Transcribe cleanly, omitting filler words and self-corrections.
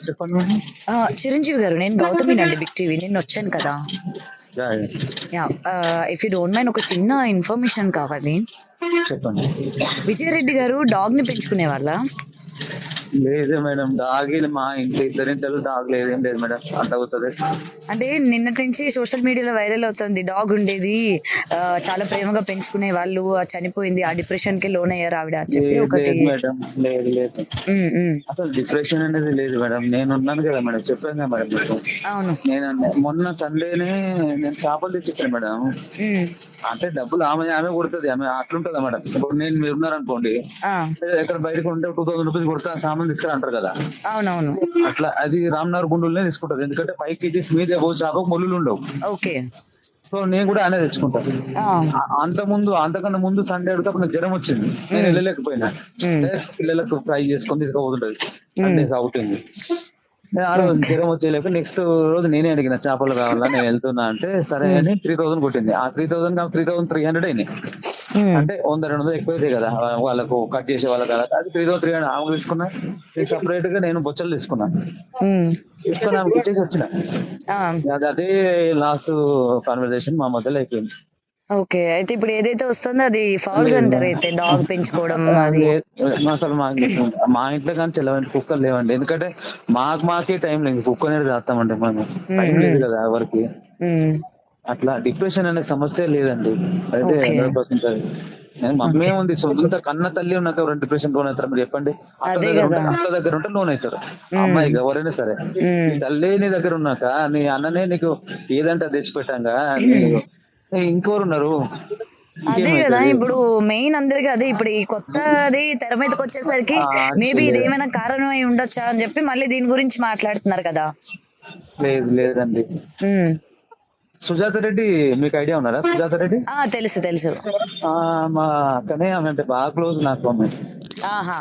చెప్పండి మేడం. చిరంజీవి గారు, నేను గౌతమినండి, బిగ్ టీవీ. నిన్న వచ్చాను కదా. Yeah, yeah. Yeah. If you don't mind, ఒక చిన్న ఇన్ఫర్మేషన్ కావాలి. చెప్పండి. విజయరెడ్డి గారు డాగ్ ని పెంచుకునే వాళ్ళ? లేదు మేడం, డాగ్ మా ఇంట్లో ఇద్దరింటలు డాగ్ లేదు, ఏం లేదు మేడం, అంత అవుతుంది. అంటే నిన్నటి నుంచి సోషల్ మీడియాలో వైరల్ అవుతుంది, డాగ్ ఉండేది, చాలా ప్రేమగా పెంచుకునే వాళ్ళు, చనిపోయింది, ఆ డిప్రెషన్ కి లోన్ అయ్యారు ఆవిడ అని చెప్పి లేదు ఒకటి. లేదు మేడం, లేదు లేదు. ఉమ్, ఉమ్. అసలు డిప్రెషన్ అనేది లేదు మేడం, నేను ఉన్నాను కదా మేడం, చెప్పాను కదా మేడం మీకు. అవును. నేను మొన్న సండేనే నేను చేపలు తెచ్చిచ్చాను మేడం. ఉమ్. అంటే డబ్బులు ఆమె ఆమె కొడుతుంది, ఆమె అట్లుంటుందా మేడం. ఇప్పుడు మీరు ఉన్నారనుకోండి, ఆ, ఎక్కడ బయటకు ఉంటే 2000 రూపీస్ కొడతా సామాన్ తీసుకురా అంటారు కదా. అవునవును. అట్లా అది రామ్నగర్ గుండెల్నే తీసుకుంటది, ఎందుకంటే 5 కేజీస్ మీద చేపకు ముళ్ళు ఉండవు. ఓకే. సో నేను కూడా ఆయన తెచ్చుకుంటాను. ఆ. అంతకన్నా ముందు సండే అడిగితే నాకు జ్వరం వచ్చింది, నేను ఉమ్, వెళ్ళలేకపోయినా. ఉమ్, పిల్లలకు ఫ్రై చేసుకొని తీసుకోబోతుంటది ఉమ్, సండేస్ అవుటింగ్. ఆ రోజు ఓకే. జ్వరం వచ్చేలేక నెక్స్ట్ రోజు నేనే అడిగిన చేపలు కావాలా, నేను వెళ్తున్నా అంటే సరే ఉమ్, అని 3000 కొట్టింది. ఆ 3300 అయినాయి. ఉమ్, అంటే 100-200 ఎక్కువ అవుతాయి కదా వాళ్ళకు కట్ చేసే వాళ్ళకి కదా. అది 3300 ఆమె తీసుకున్నా. నేను సపరేట్ గా నేను బొచ్చలు తీసుకున్నాను. ఉమ్. తీసుకుని ఆమెకి ఇచ్చేసి వచ్చిన. ఆ, అదే లాస్ట్ కాన్వర్సేషన్ మా మధ్యలో అయిపోయింది. ఓకే. అయితే ఇప్పుడు ఏదైతే వస్తుందో అది ఫాల్స్ లేదు అంటారు, అయితే డాగ్ పెంచుకోవడం అది. లేదు, అసలు మా ఇంట్లో కానీ చెల్లవంటి కుక్కలు లేవండి. ఎందుకంటే మాకే టైం లేదు, కుక్క అనేది చేస్తామండి మనం. ఉమ్, టైం లేదు ఉమ్, కదా ఎవరికి. ఉమ్. అట్లా డిప్రెషన్ అనే సమస్య లేదండి, అయితే ఓకే. 100%. Mummy okay. ఏముంది, సొంత కన్న తల్లి ఉన్నాక ఎవరైనా డిప్రెషన్ లోన్ అవుతారు మీరు చెప్పండి. అదే కదా. అత్త దగ్గర ఉంటే లోన్ అవుతారు, ఉమ్, అమ్మాయికి ఎవరైనా సరే. నీ ఉమ్. తల్లి నీ దగ్గర ఉన్నాక, నీ అన్ననే నీకు ఏదంటే అది తెచ్చిపెట్టాక ఇంకెవరు ఉన్నారు, అదే కదా, ఇంకేమైతుంది. ఇప్పుడు మెయిన్ అందరికి అదే. ఇప్పుడు ఈ కొత్తది తెర మీదకి వచ్చేసరికి మేబీ చేయలేదు. ఇదేమైనా కారణం అయి ఉండొచ్చా అని చెప్పి మళ్ళీ దీని గురించి మాట్లాడుతున్నారు కదా. లేదు లేదండి. ఉమ్. సుజాత రెడ్డి మీకు ఐడియా ఉన్నారా? సుజాత రెడ్డి తెలుసు, తెలుసు. మా అక్కనే, ఆమె అంటే బాగా క్లోజ్ నాకు. ఆమె ఆహా.